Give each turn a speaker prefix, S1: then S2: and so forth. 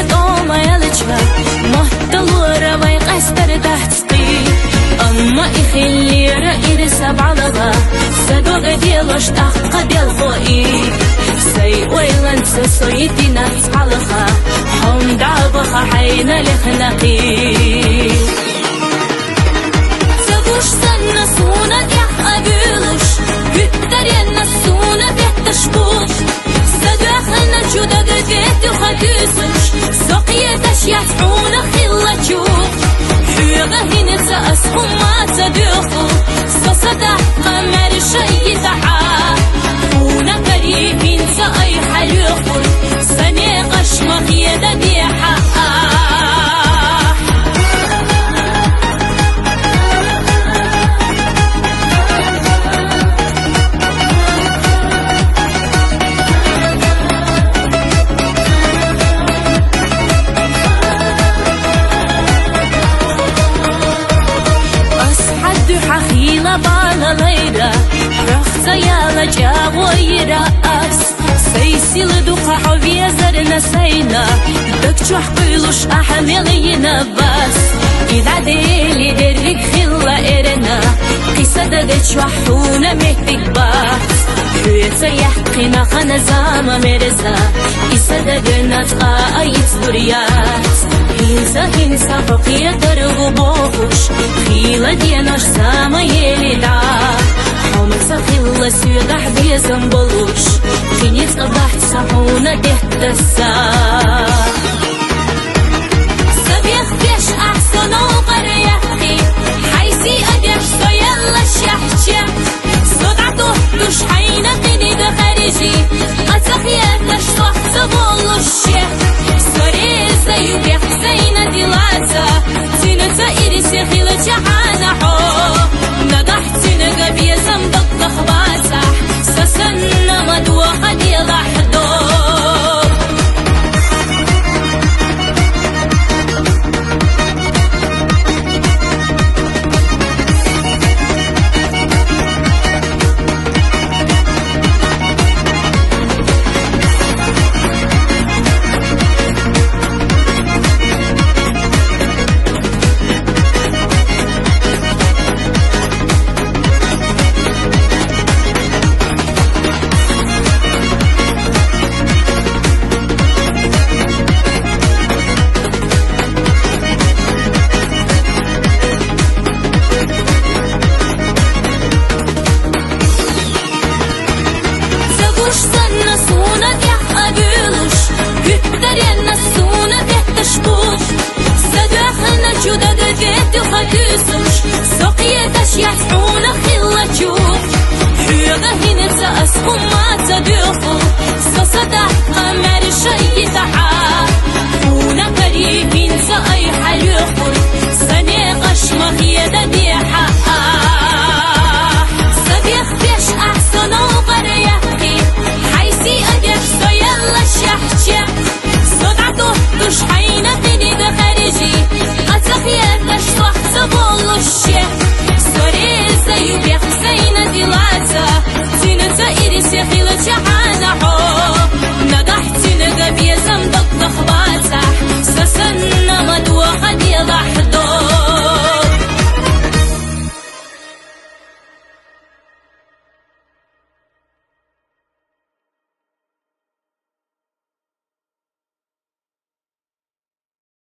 S1: دوما يلجها مهتلورة ويقستر تحتقي أما إخلي رأي سبع لغا سدوغ ديلوش تحقا ديل خوئي سي ويلن سسويتي نفس حلقا حوم دعبخا حين لخنقي سبوش سنة سونة يح أبيلوش كتر ينا سونة بيتشبوش سدوخنا جودا قديت وخديسوش سقيتش يفعونا خلا جوش حيغة هنا سأسهم ما تدوخو سصدح قمر شي دعا فونا كريمين سأي حلوخو سنيقش مغيدة ديحا بالا ليرا رخصة يالا جاوي رأس سيسيل دوخة حوية زرنا سينا دكتو حقيلوش أحملينا بس إذا ديلي درك خلا إرنا قصة دكتو حونا مهتك بس حيث يحقنا خنزامة مرزا إسا دقنا تقايت دوريات هنسا فقية درغو بوخوش خيلة ديناش ساما يليدا حومسا خيلة سيدح بيزن بلوش خينيت قضحت سحونا دهتسا سبيخ بيش أحسن وقريحي حيسي أديش سيلا شحشة صدعته دوش حينا قيني دا خارجي أتخياتش صحت بولوش سوريزا يبيح زينا ديلاتا تينتا إريسي خيلة جعانا حو نضحتي نقبي زنبط لخباتا سسنا مدوخة ديلا حدوب سقيتش يفعونا خلا جوح حيغة هنا سأسهم ما تدوخو سصدح قمر شي دعا فونا كريمين سأي حلوخو سنيقش مغيدة ديحا سبيخ بيش أحسن وقريحي حيسي أديش سيلا شحشة صدعته دوش حينا قيني دا خارجي أتخياتش صحت بولوش سوريزا يبيح زينا ديلاتا تينتا إريسي خيلة جعانا حو نضحتي نقبي زنبط لخباتا سسن